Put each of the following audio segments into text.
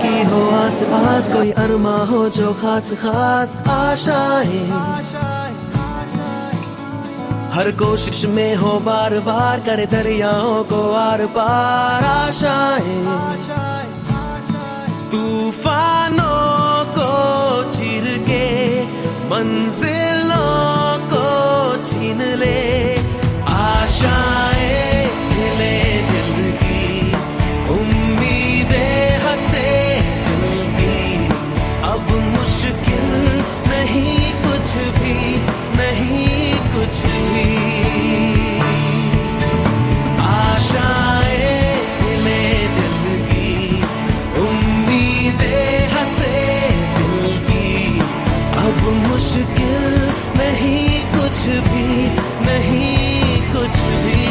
की हो आस पास कोई अरमा हो जो खास खास आशाएं, हर कोशिश में हो बार बार करे दरियाओं को आर पार आशाएं, तूफानों को चीर के मंजिलों को छीन ले आशाएं, हिले दिल की उम्मीदें हंसे दिल की, अब मुश्किल नहीं कुछ भी, नहीं कुछ भी, आशाएं हिले दिल की उम्मीदें हंसे दिल की, अब मुश्किल नहीं कुछ भी, नहीं कुछ भी।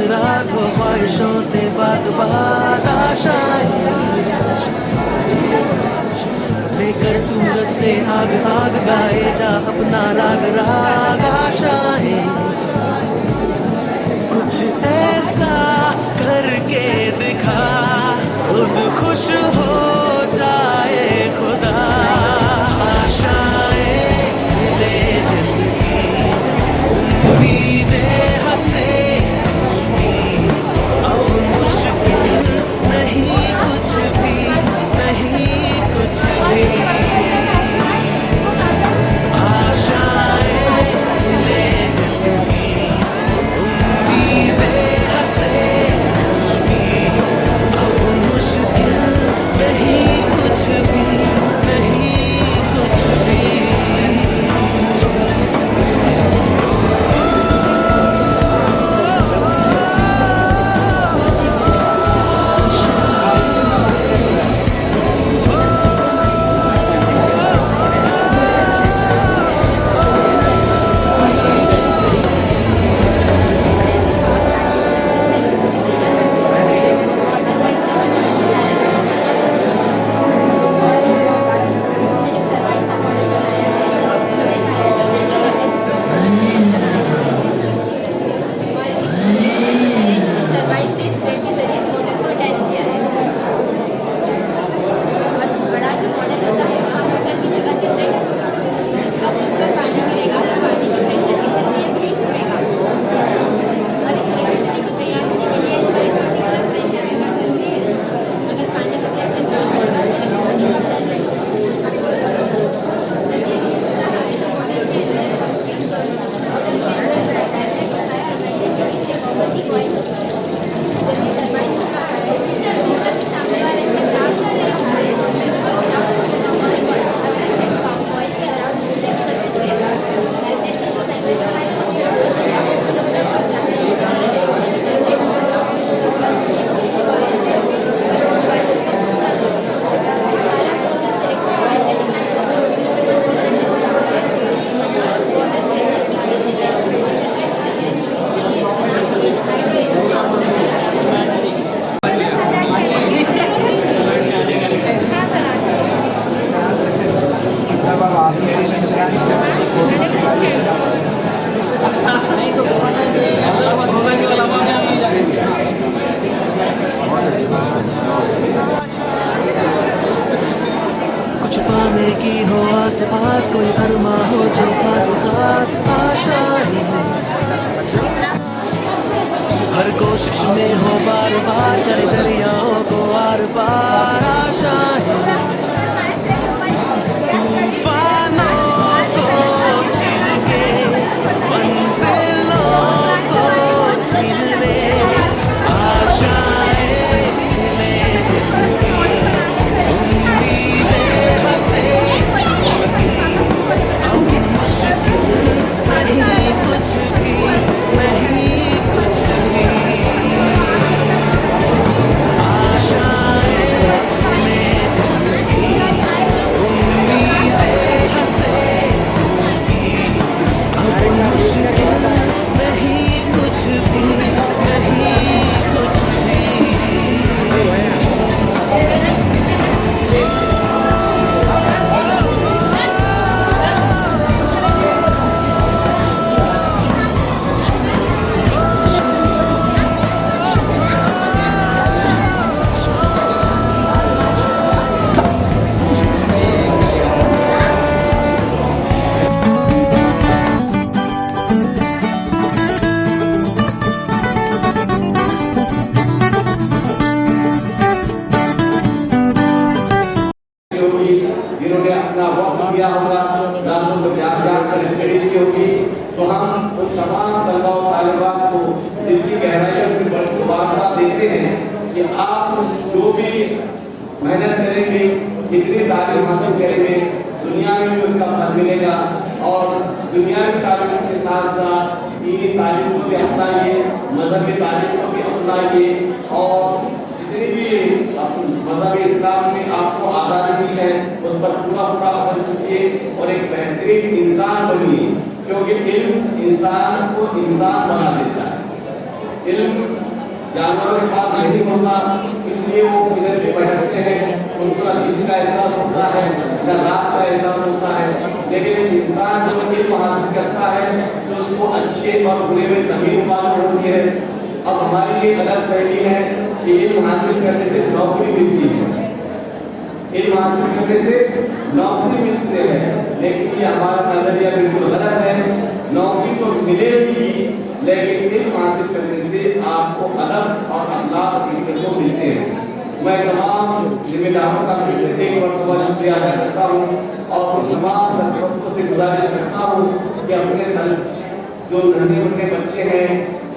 रात हो ख्वाहिशों से बात बात आशाएं, लेकर सूरज से आग आग गाए जा अपना राग राग आशाएं, कुछ ऐसा करके दिखा खुद खुश हो जाए खुदा, आशाएं ले दिल की उम्मीदें हंसे आशाएं ले दिल की में हो बार बार कर दरियाओं को आर पार आशाएं तूफानों को चीर के मंजिलों को छीन ले आशाएं खिले दिल की उम्मीदें बसे अब मुश्किल नहीं कुछ भी नहीं कुछ भी आशाएं खिले दिल की उम्मीदें बसे अब मुश्किल नहीं कुछ भी नहीं कुछ भी होगी जिन्होंने अपना वक्त दिया होगा रातों में जाग जाग कर स्टडी की होगी तो हम उन तमाम तलबा और तालिबात को दिल की गहराइयों से मुबारकबाद देते हैं कि आप जो भी मेहनत करेंगे जितनी तालीम हासिल करेंगे दुनिया में भी उसका फल मिलेगा और दुनियावी तालीम के साथ साथ दीनी तालीम को भी अपनाइए मजहबी तालीम को भी अपनाइए और जितनी भी मजहब इस्लाम में आपको आज़ादी दी है उस पर पूरा पूरा अमल कीजिए और एक बेहतरीन इंसान बनिए क्योंकि इल्म इंसान को इंसान बना देता है। इल्म जानवरों के पास नहीं होता इसलिए वो किधर से बैठते हैं उनको दिन का एहसास होता है न रात का एहसास होता है लेकिन इंसान जब इल्म हासिल करता है तो उसको अच्छे और बुरे में तमीज मालूम होती है। अब हमारी ये गलत फहमी है कि इल्म हासिल करने से नौकरी मिलती है इल्म हासिल करने से नौकरी मिलती है लेकिन ये हमारा नजरिया बिल्कुल गलत है। नौकरी तो मिलेगी लेकिन इल्म हासिल करने से आपको अदब और अखलाक सीखने को मिलते हैं। मैं तमाम जिम्मेदारों का फिर से एक मरतबा शुक्रिया अदा करता हूँ और तमाम सरपंचों से गुजारिश करता हूँ कि अपने जो नन्हे मुन्ने बच्चे हैं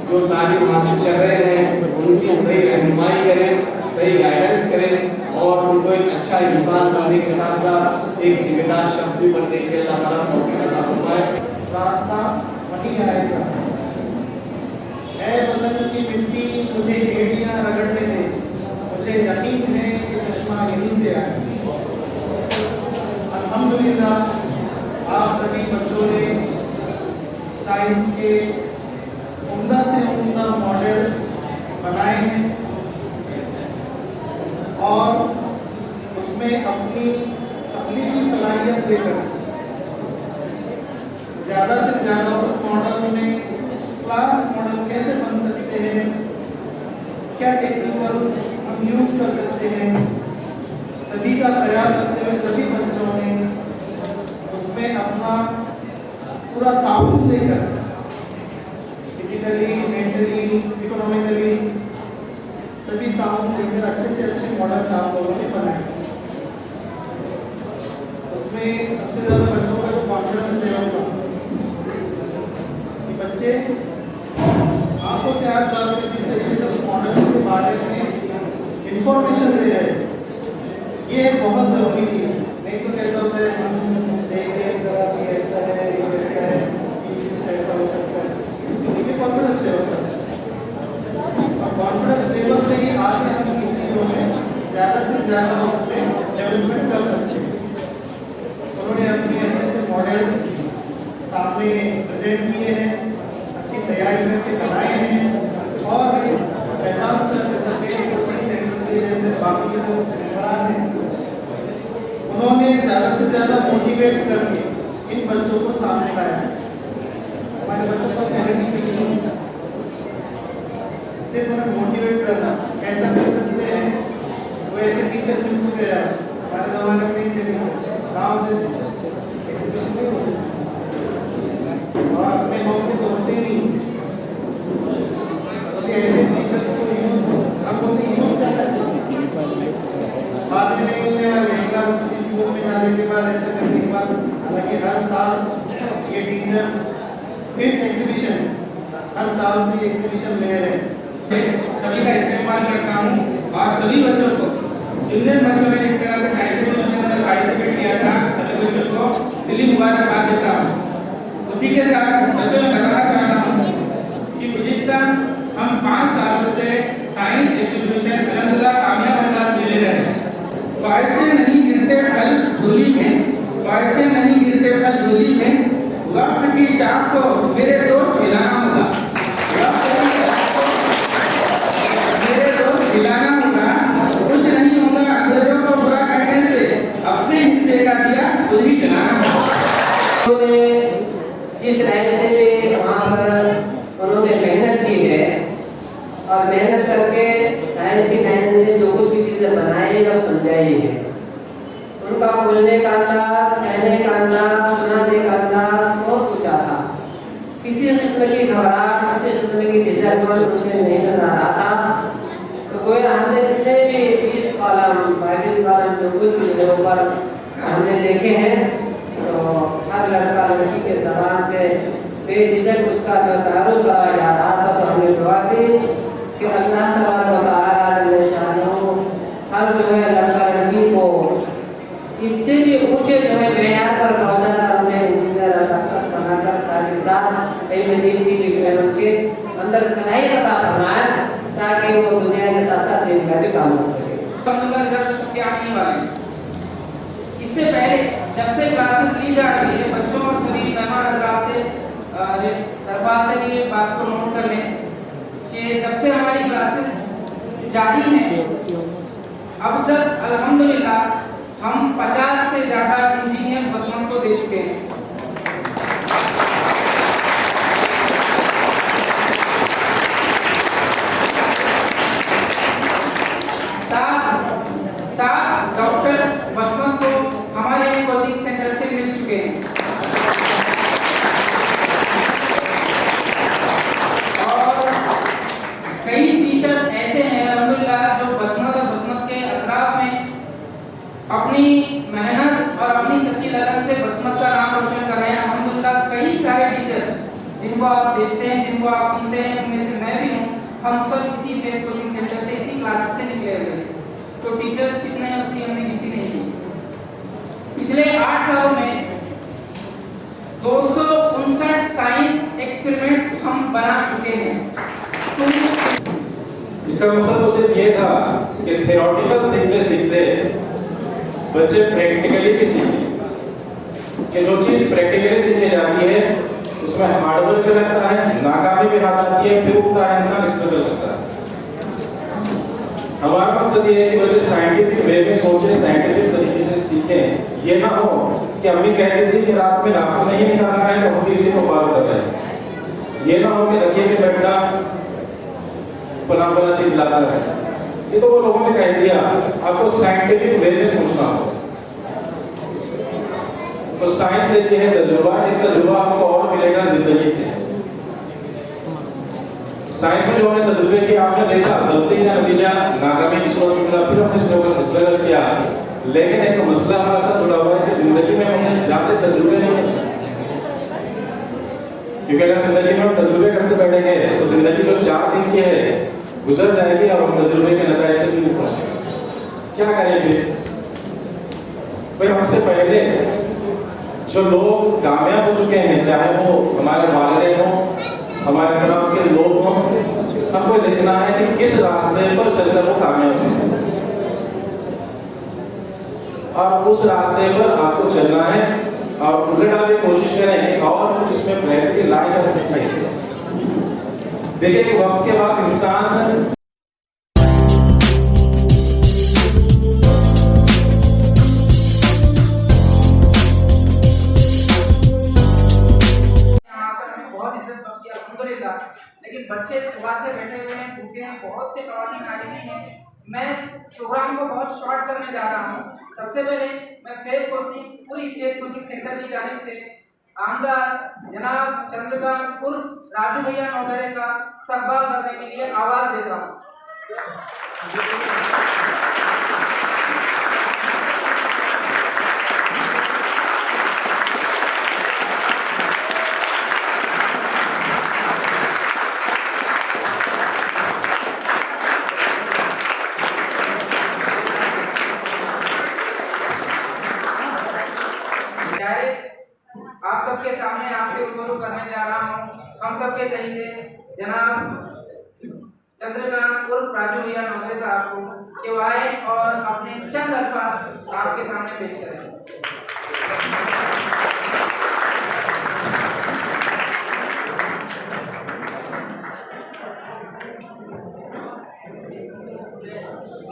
जो तालीम हासिल कर रहे हैं उनकी सही रहनुमाई करें सही गाइडेंस करें और उनको एक अच्छा इंसान बनने के साथ साथ एक जिम्मेदार शख्स भी बनने के लिए अल्लाह ताला तौफीक अता फरमाए। रास्ता वही आएगा। ऐ वतन की मिट्टी मुझे एड़ियां रगड़ने दे, मुझे यकीन है कि चश्मा यहीं से आएगा। अल्हम्दुलिल्लाह आप सभी बच्चों ने साइंस के उम्दा से उम्दा मॉडल्स बनाए हैं और उसमें अपनी तकलीफी सलाहियत देकर ज़्यादा से ज़्यादा उस मॉडल में क्लास मॉडल कैसे बन सकते हैं, क्या टेक्निकल्स हम यूज़ कर सकते हैं, सभी का ख्याल रखते हुए सभी बच्चों ने उसमें अपना पूरा ताउन देकर फिजिकली मेंटली इकोनॉमिकली सभी ताउन देकर अच्छे से अच्छे मॉडल्स आप लोगों ने बनाए। उसमें सबसे ज़्यादा बच्चों का जो कॉन्फिडेंस लेवल था बच्चे आंखों से आँख डाल कर जिस तरीके से उस मॉडल्स के बारे में इंफॉर्मेशन दे रहे हैं ये बहुत ज़रूरी चीज़ है। नहीं तो कैसा होता है हम देख रहे हैं ऐसा है ये ऐसा है ये चीज़ ऐसा हो सकता है ये कॉन्फिडेंस लेवल है और कॉन्फिडेंस लेवल से ही आगे हम इन चीज़ों में ज़्यादा से ज़्यादा उसमें डेवलपमेंट कर सकते हैं। उन्होंने अपने अच्छे से मॉडल्स सामने प्रेजेंट किए हैं, अच्छी तैयारी करके बनाए हैं और फैजान सर जैसे बाकी जो मेहमान हैं उन्होंने ज़्यादा से ज़्यादा मोटिवेट करके इन बच्चों को सामने लाया है। हमारे बच्चों को कहने की नहीं होता, सिर्फ उन्हें मोटिवेट करना ऐसा कर सकते हैं। वो ऐसे टीचर मिल चुके हैं हमारे ज़माने में नहीं थे, गाँव में एग्जीबिशन नहीं होते और अपने मौके तो होते नहीं, इसलिए ऐसे टीचर्स को बाद में नहीं मिलने वाले एक बार किसी स्कूल में जाने के बाद ऐसे करने के बाद, हालांकि हर साल ये टीचर्स 5th एग्जीबिशन हर साल से ये एग्जीबिशन ले रहे हैं। सभी का इस्तेमाल करता हूँ और सभी बच्चों को, जितने बच्चों ने इस तरह से साइंस एग्जीबिशन में पार्टिसिपेट किया था, सभी बच्चों को दिली मुबारकबाद देता हूँ। उसी के साथ बच्चों में बताना चाहता हूँ कि गुज़िश्ता हम 5 सालों से साइंस एग्जीबिशन अल्हम्दुलिल्लाह कामयाब अंदाज में ले रहे हैं। बारिशें नहीं गिरते फल झोली में, बारिशें नहीं गिरते फल झोली में, वक्त की शाख को मेरे दोस्त हिलाना होगा, मेरे दोस्त हिलाना होगा, कुछ नहीं होगा अंधेरों को बुरा कहने से, अपने हिस्से का दिया खुद ही जलाना होगा। उन्होंने जिस लाइन से भी वहाँ पर उन्होंने मेहनत की है और मेहनत करके साइंस की लाइन से जो कुछ भी चीज़ें बनाई और समझाई है, उनका बोलने का अंदाज, कहने का अंदाज, सुनाने का अंदाज बहुत ऊंचा था। किसी किस्म की घबराहट, किसी किस्म की झिझकपन उसमें नहीं नजर आ रहा था। तो कोई हमने जितने भी 20 कॉलम 22 कॉलम जो कुछ भी ऊपर हमने देखे हैं, तो हर लड़का लड़की के ज़बान से बेझिझक उसका जो तारुफ का याद आता, तो हमने दुआ दी कि अल्लाह तबारक व तआला हर जो है लड़का लड़की को इससे भी ऊंचे जो है मेयार पर पहुंचाकर उन्हें इंजीनियर और डॉक्टर्स बनाकर साथ ही साथ इल्म दीन की भी उनके अंदर सलाहियत अता फरमाए, ताकि वो दुनिया के साथ साथ दीन का भी काम कर सके। रिजल्ट सबके आने वाले हैं। इससे पहले जब से क्लासेस ली जा रही है, बच्चों और सभी मेहमान हजरात से दरख्वास्त है कि ये बात को नोट कर लें कि जब से हमारी क्लासेस जारी हैं, अब तक अल्हम्दुलिल्लाह हम 50 से ज़्यादा इंजीनियर बसमत को दे चुके हैं। सात डॉक्टर्स बसमत को हमारे कोचिंग सेंटर से मिल चुके हैं और कई टीचर्स ऐसे हैं अल्हम्दुलिल्लाह जो बसमत और बसमत के अतराफ में अपनी मेहनत और अपनी सच्ची लगन से बसमत का नाम रोशन कर रहे हैं। अल्हम्दुलिल्लाह कई सारे टीचर जिनको आप देखते हैं, जिनको आप सुनते हैं, उनमें से मैं भी हूँ, हम सब इसी फेस कोचिंग सेंटर से, इसी क्लासेस से निकले हुए हैं। तो टीचर्स कितने हैं उसकी हमने गिनती नहीं की। पिछले 8 सालों में 259 साइंस एक्सपेरिमेंट हम बना चुके हैं। इसका मकसद तो सिर्फ ये था कि थ्योरेटिकल सीखते सीखते बच्चे प्रैक्टिकली भी सीखें, कि जो चीज़ प्रैक्टिकली सीखी जाती है उसमें हार्डवर्क भी लगता है, नाकामी भी हाथ आती है, फिर उठता है इंसान, स्ट्रगल करता है। हमारा मकसद ये है कि बच्चे साइंटिफिक वे में सोचे, साइंटिफिक तरीके से सीखें। ये ना हो कि अम्मी कहती थी कि रात में नाखून नहीं निकालना है तो हम भी उसी को पार कर रहे हैं। ये ना हो कि रखिए के बैठना फला चीज लाता है। ये तो वो लोगों ने कह दिया, आपको साइंटिफिक वे में सोचना हो। तो साइंस देती है तजुर्बा, एक तजुर्बा आपको और मिलेगा जिंदगी से। साइंस में जो हमने तजुर्बे किया, आपने देखा गलती का नतीजा नाकामी की सूरत में मिला, फिर हमने स्ट्रगल किया। लेकिन एक मसला हमारे साथ जुड़ा हुआ है कि जिंदगी में हमने ज्यादा तजुर्बे नहीं कर सकते, क्योंकि अगर जिंदगी में हम तजुर्बे करते बैठेंगे तो जिंदगी जो 4 दिन की है गुजर जाएगी और हम तजुर्बे के नतीजे से भी नहीं पहुंचेंगे। क्या करेंगे भाई? हमसे पहले जो लोग कामयाब हो चुके हैं, चाहे वो हमारे वालिदैन हों, हमारे तरफ के लोग हों, हमको देखना है कि किस रास्ते पर चलकर वो कामयाब हैं और उस रास्ते पर आपको चलना है और उल्टे डालने की कोशिश करें कि और कुछ इसमें बेहतरी लाई जा सकती है। देखिए कि वक्त के बाद इंसान लेकिन बच्चे सुबह से बैठे हुए हैं, भूखे हैं, बहुत से कवानीन आई हुई हैं। मैं प्रोग्राम को बहुत शॉर्ट करने जा रहा हूँ। सबसे पहले मैं पूरी फेथ कोचिंग सेंटर की जानिब से आमदार जनाब चंद्रकांत उर्फ राजू भैया महोदय का इस्तकबाल करने के लिए आवाज देता हूँ। चंद्रकांत उर्फ राजू भैया नौकरी साहब को कि वो आए और अपने चंद अल्फाज आपके सामने पेश करें।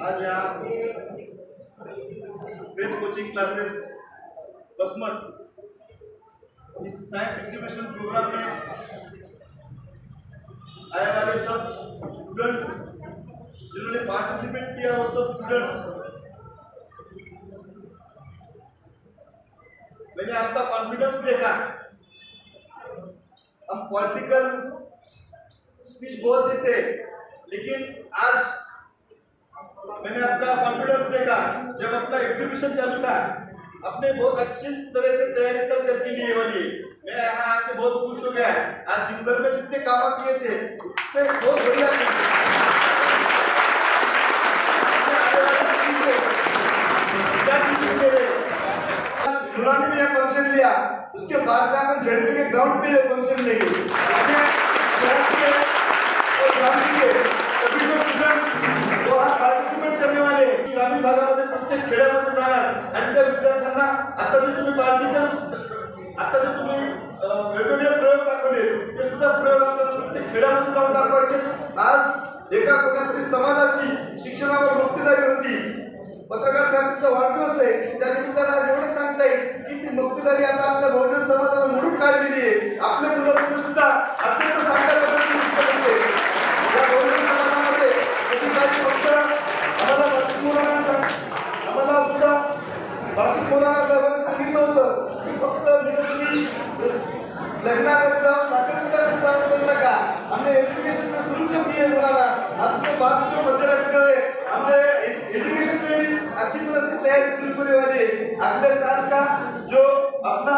आज यहाँ वेद कोचिंग क्लासेस बसमत इस साइंस एक्टिवेशन प्रोग्राम में आने वाले सब स्टूडेंट्स जिन्होंने पार्टिसिपेट किया वो सब स्टूडेंट्स, मैंने आपका कॉन्फिडेंस देखा। हम पॉलिटिकल स्पीच बहुत देते लेकिन आज मैंने आपका कॉन्फिडेंस देखा। जब अपना एग्जीबिशन चालू था अपने बहुत अच्छी तरह से तैयारी सब करके लिए वाली, मैं यहाँ आके बहुत खुश हो गया। आज दिन भर में जितने काम किए थे उससे बहुत बढ़िया में फंक्शन लिया, उसके बाद में अपन जेडपी के ग्राउंड पे फंक्शन लेंगे। पार्टिसिपेट करने वाले ग्रामीण भागामध्ये प्रत्येक खेड्यामध्ये जाणार आणि त्या विद्यार्थ्यांना आता जे तुम्ही आता जे तुम्ही वेगवेगळे प्रयोग दाखवले ते सुद्धा प्रयोग आपल्याला प्रत्येक खेड्यामध्ये जाऊन दाखवायचे। आज एका कोणत्यातरी समाजाची शिक्षणावर मुक्तदारी होती, पत्रकार साहेबांचा वाढदिवस आहे, त्या निमित्तानं आज एवढं सांगता येईल की ती मुक्तदारी आता आपल्या बहुजन समाजाला मोडून काढलेली आहे। आपले मुलं सुद्धा अत्यंत चांगल्या पद्धतीने शिक्षण होते। या बहुजन समाजामध्ये फक्त आम्हाला सुद्धा भाषिक मौलाना साहेबांनी सांगितलं होतं की फक्त लग्नाकडे जाऊन साखरपुड्याकडे जाऊन करू नका, हमने एजुकेशन में शुरू कर दिए मौलाना, आपके बाद में मध्य रखते हुए हमने एजुकेशन में भी अच्छी तरह से तैयारी शुरू करने वाली है। अगले साल का जो अपना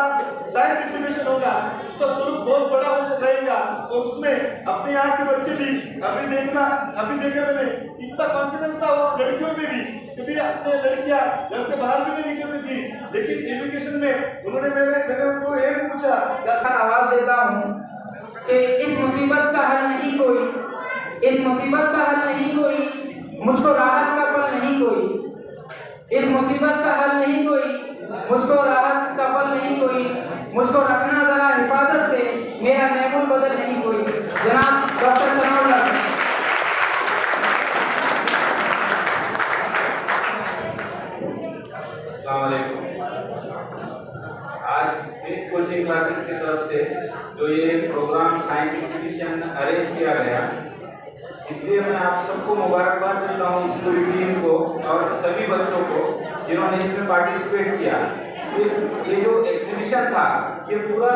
साइंस एजुकेशन होगा उसका स्वरूप बहुत बड़ा हो रहेगा और उसमें अपने यहाँ के बच्चे भी अभी देखे मैंने इतना कॉन्फिडेंस था वो लड़कियों में भी, क्योंकि अपने लड़कियां घर से बाहर भी नहीं निकलती थी, लेकिन एजुकेशन में उन्होंने मैंने उनको ये पूछा। आवाज देता हूँ कि इस मुसीबत का हल नहीं कोई, इस मुसीबत का हल नहीं कोई, मुझको राहत का पल नहीं कोई, इस मुसीबत का हल नहीं कोई, मुझको राहत का पल नहीं कोई, मुझको रखना जरा हिफाजत से, मेरा महफूल बदल नहीं कोई। जनाब डॉक्टर सनाउल्लाह। अस्सलाम वालेकुम। आज वेद कोचिंग क्लासेस की तरफ से जो ये प्रोग्राम साइंस एग्जीबिशन अरेंज किया गया, इसलिए मैं आप सबको मुबारकबाद देता हूँ, इस पूरी टीम को और सभी बच्चों को जिन्होंने इसमें पार्टिसिपेट किया। ये जो एग्जीबिशन था ये पूरा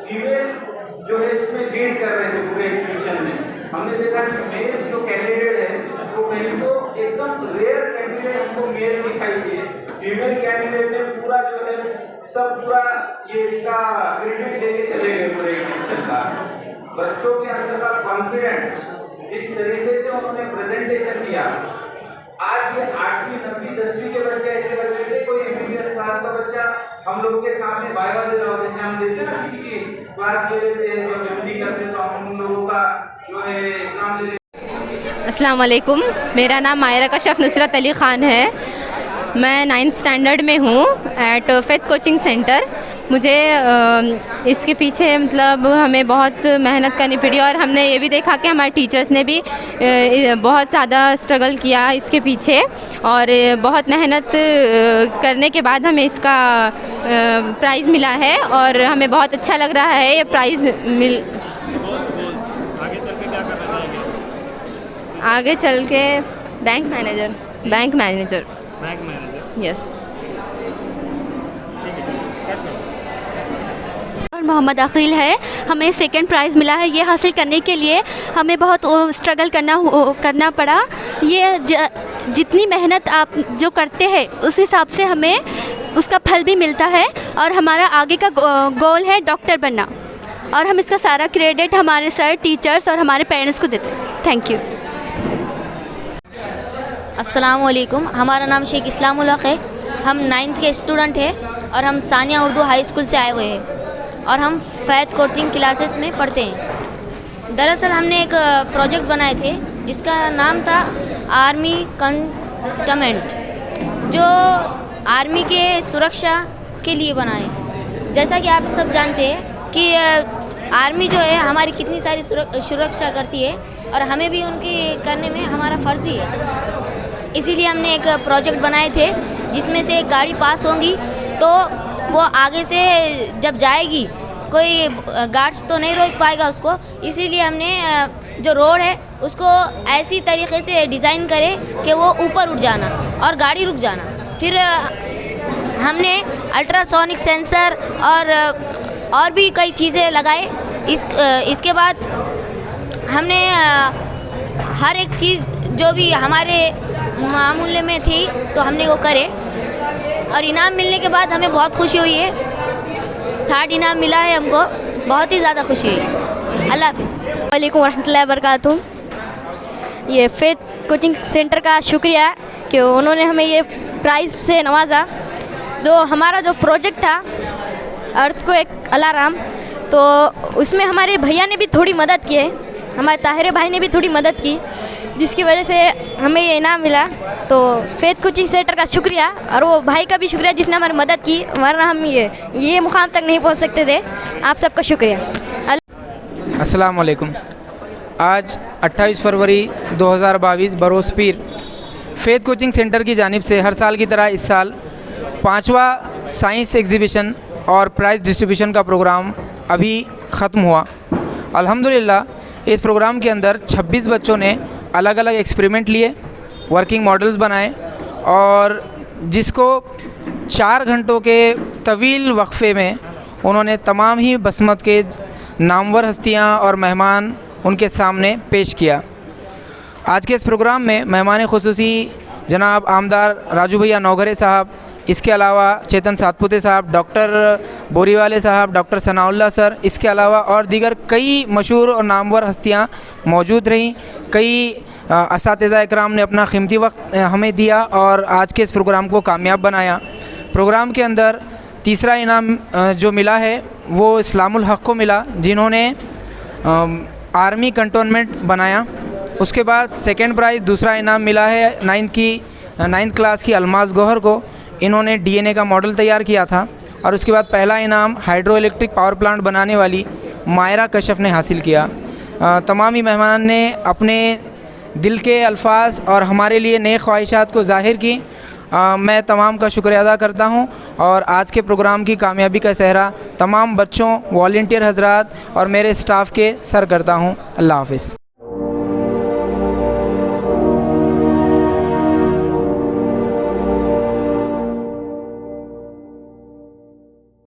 फीमेल जो है इसमें लीड कर रहे थे पूरे एग्जीबिशन में। हमने देखा कि मेल जो कैंडिडेट है वो कहीं तो एकदम रेयर कैंडिडेट हमको मेल दिखाई दिए, फीमेल कैंडिडेट ने पूरा जो है सब पूरा ये इसका क्रेडिट लेके चले गए पूरे एग्जीबिशन का। बच्चों के अंदर का कॉन्फिडेंस जिस तरीके से उन्होंने प्रेजेंटेशन दिया, आज ये 8वीं 9वीं 10वीं के बच्चे ऐसे लग रहे थे कोई एमबीबीएस क्लास का बच्चा हम लोगों के सामने वाइवा दे रहा हो, जैसे हम देखते ना किसी की क्लास ले लेते हैं जब एमडी करते तो हम उन लोगों का जो है एग्जाम ले लेते। अस्सलाम वालेकुम, मेरा नाम मायरा कशफ नुसरत अली ख़ान है। मैं 9th स्टैंडर्ड में हूँ एट वेद कोचिंग सेंटर। मुझे इसके पीछे मतलब हमें बहुत मेहनत करनी पड़ी और हमने ये भी देखा कि हमारे टीचर्स ने भी बहुत ज़्यादा स्ट्रगल किया इसके पीछे और बहुत मेहनत करने के बाद हमें इसका प्राइज़ मिला है और हमें बहुत अच्छा लग रहा है ये प्राइज़ आगे चल के बैंक मैनेजर यस। और मोहम्मद अकील है, हमें सेकंड प्राइज़ मिला है। ये हासिल करने के लिए हमें बहुत स्ट्रगल करना पड़ा। ये जितनी मेहनत आप जो करते हैं उस हिसाब से हमें उसका फल भी मिलता है और हमारा आगे का गोल है डॉक्टर बनना और हम इसका सारा क्रेडिट हमारे सर, टीचर्स और हमारे पेरेंट्स को देते हैं। Thank you. अस्सलाम वालेकुम, हमारा नाम शेख इस्लाम उल हक है। हम 9th के स्टूडेंट हैं और हम सानिया उर्दू हाई स्कूल से आए हुए हैं और हम फैद कोचिंग क्लासेस में पढ़ते हैं। दरअसल हमने एक प्रोजेक्ट बनाए थे जिसका नाम था आर्मी कंटोनमेंट, जो आर्मी के सुरक्षा के लिए बनाए। जैसा कि आप सब जानते हैं कि आर्मी जो है हमारी कितनी सारी सुरक्षा करती है और हमें भी उनकी करने में हमारा फ़र्ज़ ही है। इसीलिए हमने एक प्रोजेक्ट बनाए थे जिसमें से एक गाड़ी पास होंगी तो वो आगे से जब जाएगी कोई गार्ड्स तो नहीं रोक पाएगा उसको, इसीलिए हमने जो रोड है उसको ऐसी तरीके से डिज़ाइन करे कि वो ऊपर उठ जाना और गाड़ी रुक जाना। फिर हमने अल्ट्रासोनिक सेंसर और भी कई चीज़ें लगाए। इसके बाद हमने हर एक चीज़ जो भी हमारे मामूले में थी तो हमने वो करे और इनाम मिलने के बाद हमें बहुत खुशी हुई है। 3rd इनाम मिला है हमको, बहुत ही ज़्यादा खुशी है। अल्लाह हाफिज़। वालेकुम रहमतुल्लाहि वबरकातुहू। ये फेथ कोचिंग सेंटर का शुक्रिया कि उन्होंने हमें ये प्राइज़ से नवाजा। जो हमारा जो प्रोजेक्ट था अर्थक्वेक अलार्म, तो उसमें हमारे भैया ने भी थोड़ी मदद की है, हमारे ताहिर भाई ने भी थोड़ी मदद की, जिसकी वजह से हमें ये इनाम मिला। तो फेथ कोचिंग सेंटर का शुक्रिया और वो भाई का भी शुक्रिया जिसने हमारी मदद की, वरना हम ये मुकाम तक नहीं पहुंच सकते थे। आप सबका शुक्रिया। अस्सलाम वालेकुम। आज 28 फरवरी 2022 बरोज़ पीर फेथ कोचिंग सेंटर की जानिब से हर साल की तरह इस साल 5वां साइंस एग्ज़िबिशन और प्राइज़ डिस्ट्रीब्यूशन का प्रोग्राम अभी ख़त्म हुआ। अल्हम्दुलिल्लाह इस प्रोग्राम के अंदर 26 बच्चों ने अलग अलग एक्सपेरिमेंट लिए, वर्किंग मॉडल्स बनाए और जिसको 4 घंटों के तवील वक्फ़े में उन्होंने तमाम ही बसमत के नामवर हस्तियां और मेहमान उनके सामने पेश किया। आज के इस प्रोग्राम में मेहमान ख़ुसूसी जनाब आमदार राजू भैया नौघरे साहब, इसके अलावा चेतन सातपुते साहब, डॉक्टर बोरीवाले साहब, डॉक्टर सनाउल्लाह सर, इसके अलावा और दीगर कई मशहूर और नामवर हस्तियां मौजूद रहीं। कई असातिज़ा इकराम ने अपना कीमती वक्त हमें दिया और आज के इस प्रोग्राम को कामयाब बनाया। प्रोग्राम के अंदर 3रा इनाम जो मिला है वो इस्लामुल हक़ को मिला, जिन्होंने आर्मी कंटोनमेंट बनाया। उसके बाद 2nd प्राइज़ 2रा इनाम मिला है 9th क्लास की अलमास गौहर को। इन्होंने DNA का मॉडल तैयार किया था। और उसके बाद पहला इनाम हाइड्रो इलेक्ट्रिक पावर प्लांट बनाने वाली मायरा कशफ ने हासिल किया। तमाम ही मेहमान ने अपने दिल के अल्फाज और हमारे लिए नए ख्वाहिशात को ज़ाहिर की। मैं तमाम का शुक्रिया अदा करता हूं और आज के प्रोग्राम की कामयाबी का सेहरा तमाम बच्चों, वॉलंटियर हजरात और मेरे स्टाफ के सर करता हूं। अल्लाह हाफ़िज़।